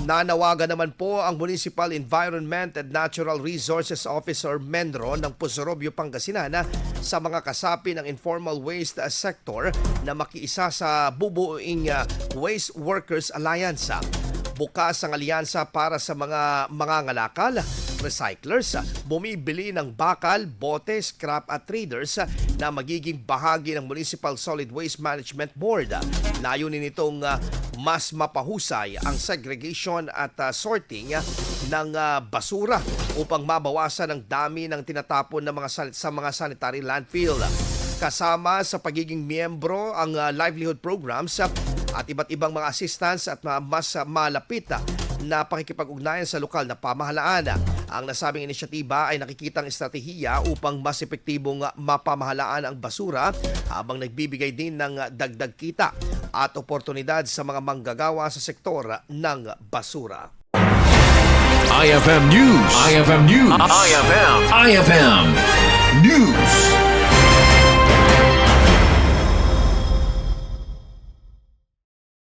Nanawagan naman po ang Municipal Environment and Natural Resources Officer Menro ng Pozorrubio, Pangasinan sa mga kasapi ng informal waste sector na makiisa sa Bubuuin Waste Workers Alliance. Bukas ang alyansa para sa mga mangangalakal, recyclers, bumibili ng bakal, bote, scrap at traders na magiging bahagi ng Municipal Solid Waste Management Board. Layunin nitong mas mapahusay ang segregation at sorting ng basura upang mabawasan ang dami ng tinatapon ng sa mga sanitary landfill. Kasama sa pagiging miyembro ang livelihood programs at iba't ibang mga assistance at mas malapit na pakikipag-ugnayan sa lokal na pamahalaan. Ang nasabing inisyatiba ay nakikitang estratehiya upang mas epektibong mapamahalaan ang basura habang nagbibigay din ng dagdag kita at oportunidad sa mga manggagawa sa sektor ng basura. IFM News. IFM News. IFM News.